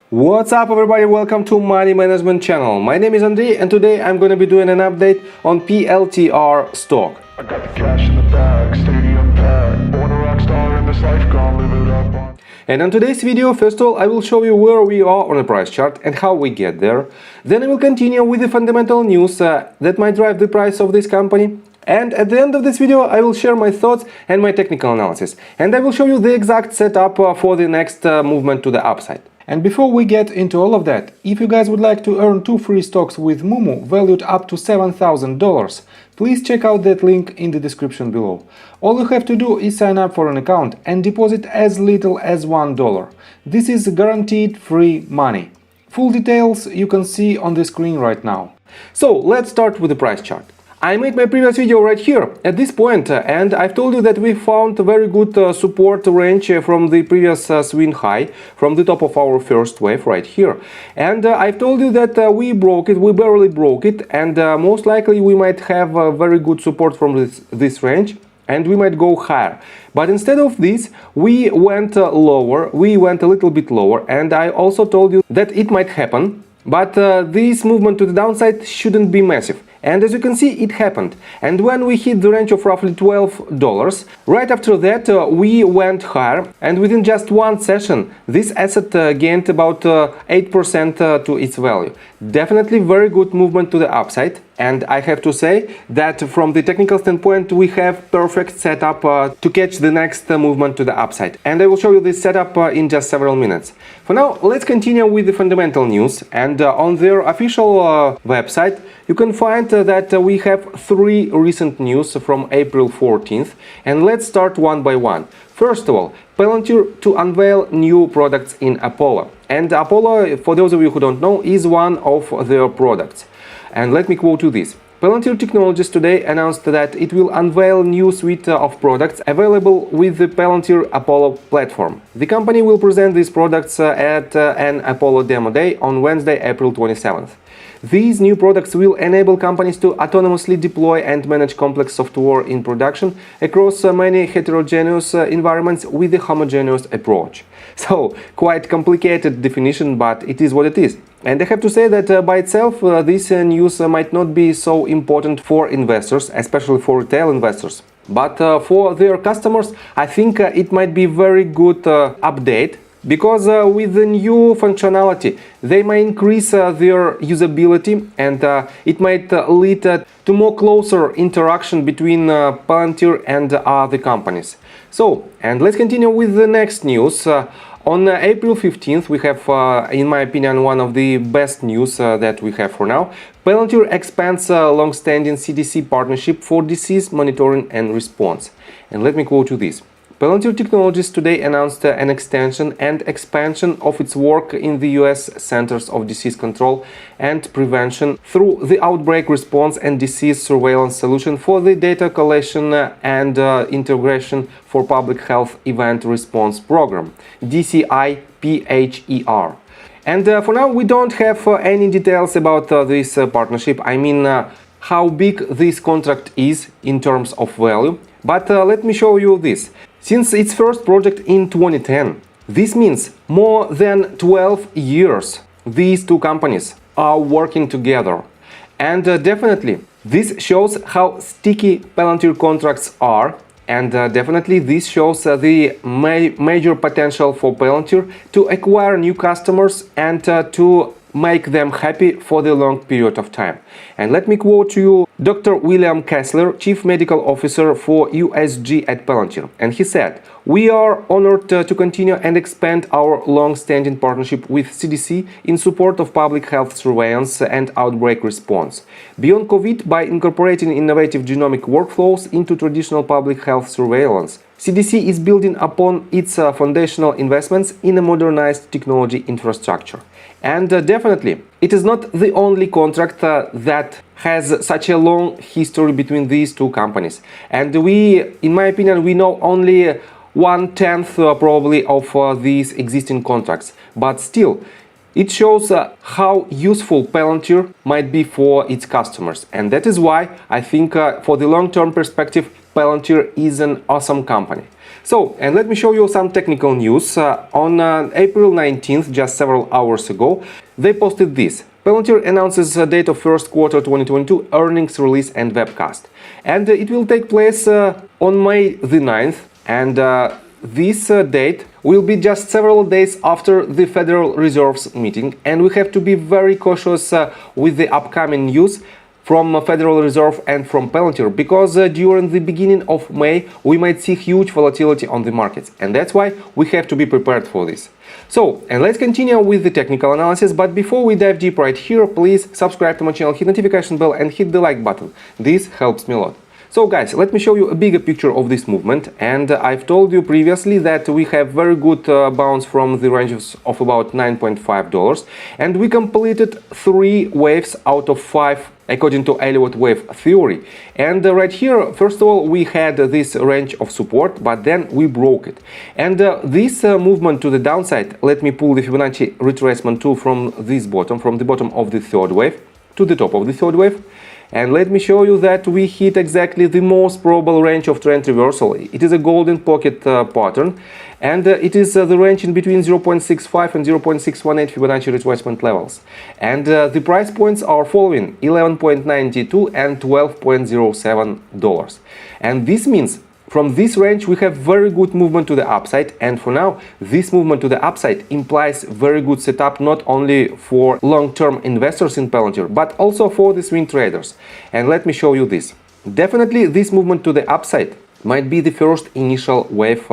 What's up everybody, welcome to Money Management channel. My name is Andrei and today I'm going to be doing an update on PLTR stock. I got the cash in the bag, stadium packed, born a rock star in this life, gonna live it up on. And on today's video, first of all, I will show you where we are on a price chart and how we get there. Then I will continue with the fundamental news that might drive the price of this company. And at the end of this video, I will share my thoughts and my technical analysis. And I will show you the exact setup for the next movement to the upside. And before we get into all of that, if you guys would like to earn 2 free stocks with Moomoo valued up to $7,000, please check out that link in the description below. All you have to do is sign up for an account and deposit as little as $1. This is guaranteed free money. Full details you can see on the screen right now. So let's start with the price chart. I made my previous video right here at this point and I've told you that we found a very good support range from the previous swing high from the top of our first wave right here. And I've told you that we broke it, we barely broke it, and most likely we might have very good support from this range and we might go higher. But instead of this, we went lower, we went a little bit lower, and I also told you that it might happen, but this movement to the downside shouldn't be massive. And as you can see, it happened. And when we hit the range of roughly $12, right after that we went higher, and within just one session this asset gained about 8% to its value. Definitely very good movement to the upside. And I have to say that from the technical standpoint we have perfect setup to catch the next movement to the upside. And I will show you this setup in just several minutes. For now, let's continue with the fundamental news. And on their official website you can find that we have 3 recent news from April 14th. And let's start one by one. First of all, Palantir to unveil new products in Apollo. And Apollo, for those of you who don't know, is one of their products. And let me quote you this. Palantir Technologies today announced that it will unveil new suite of products available with the Palantir Apollo platform. The company will present these products at an Apollo Demo Day on Wednesday, April 27th. These new products will enable companies to autonomously deploy and manage complex software in production across many heterogeneous environments with a homogeneous approach. So, quite complicated definition, but it is what it is. And I have to say that by itself this news might not be so important for investors, especially for retail investors. But for their customers, I think it might be very good update. Because with the new functionality, they might increase their usability, and it might lead to more closer interaction between Palantir and other companies. So, and let's continue with the next news. On April 15th, we have, in my opinion, one of the best news that we have for now. Palantir expands long-standing CDC partnership for disease monitoring and response. And let me quote you this. Palantir Technologies today announced an extension and expansion of its work in the US Centers of Disease Control and Prevention through the Outbreak Response and Disease Surveillance Solution for the Data Collection and Integration for Public Health Event Response Program, DCI-PHER. And for now we don't have any details about this partnership. I mean, how big this contract is in terms of value. But let me show you this. Since its first project in 2010, this means more than 12 years these two companies are working together. And definitely this shows how sticky Palantir contracts are, and definitely this shows the major potential for Palantir to acquire new customers and to make them happy for the long period of time. And let me quote you Dr. William Kessler, Chief Medical Officer for USG at Palantir. And he said, "We are honored to continue and expand our long-standing partnership with CDC in support of public health surveillance and outbreak response. Beyond COVID, by incorporating innovative genomic workflows into traditional public health surveillance, CDC is building upon its foundational investments in a modernized technology infrastructure." And definitely, it is not the only contract that has such a long history between these two companies. And we, in my opinion, we know only 1/10 probably of these existing contracts. But still, it shows how useful Palantir might be for its customers. And that is why I think for the long-term perspective, Palantir is an awesome company. So, and let me show you some technical news. On April 19th, just several hours ago, they posted this. Palantir announces a date of first quarter 2022 earnings release and webcast. And it will take place on May the 9th. And this date will be just several days after the Federal Reserve's meeting. And we have to be very cautious with the upcoming news from Federal Reserve and from Palantir, because during the beginning of May we might see huge volatility on the markets, and that's why we have to be prepared for this. So, and let's continue with the technical analysis, but before we dive deep right here, please subscribe to my channel, hit notification bell and hit the like button. This helps me a lot. So guys, let me show you a bigger picture of this movement, and I've told you previously that we have very good bounce from the ranges of about $9.5, and we completed 3 waves out of 5 according to Elliott wave theory. And right here, first of all, we had this range of support, but then we broke it. And this movement to the downside, let me pull the Fibonacci retracement tool from this bottom, from the bottom of the third wave to the top of the third wave. And let me show you that we hit exactly the most probable range of trend reversal. It is a golden pocket pattern, and it is the range in between 0.65 and 0.618 Fibonacci retracement levels. And the price points are following: $11.92 and $12.07. And this means from this range we have very good movement to the upside, and for now this movement to the upside implies very good setup not only for long-term investors in Palantir but also for the swing traders. And let me show you this. Definitely this movement to the upside might be the first initial wave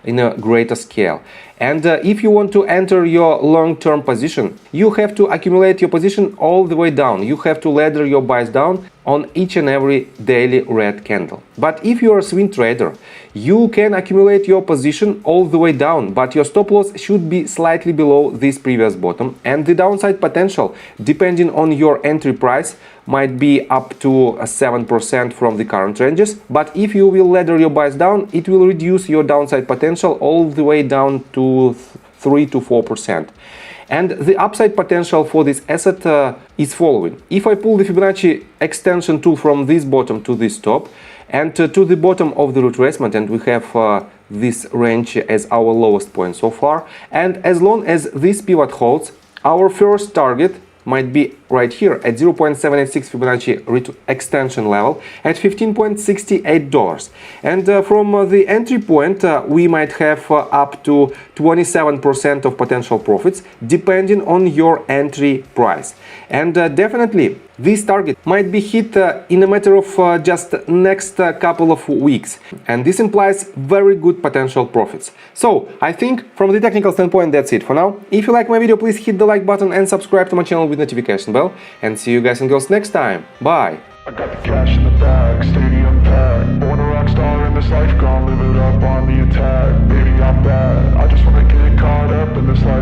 in a greater scale. And if you want to enter your long-term position, you have to accumulate your position all the way down. You have to ladder your buys down on each and every daily red candle. But if you are a swing trader, you can accumulate your position all the way down, but your stop loss should be slightly below this previous bottom, and the downside potential, depending on your entry price, might be up to 7% from the current ranges. But if you will ladder your buys down, it will reduce your downside potential all the way down to 3 to 4%. And the upside potential for this asset is following. If I pull the Fibonacci extension tool from this bottom to this top and to the bottom of the retracement, and we have this range as our lowest point so far, and as long as this pivot holds, our first target might be right here at 0.786 Fibonacci extension level at $15.68. And from the entry point, we might have up to 27% of potential profits, depending on your entry price. And definitely, this target might be hit in a matter of just next couple of weeks. And this implies very good potential profits. So, I think from the technical standpoint, that's it for now. If you like my video, please hit the like button and subscribe to my channel with notification bell. And see you guys and girls next time. Bye! I got the cash in the bag, stadium packed. Born a rock star in this life, gonna live it up on the attack. Baby, I'm bad, I just wanna get caught up in this life.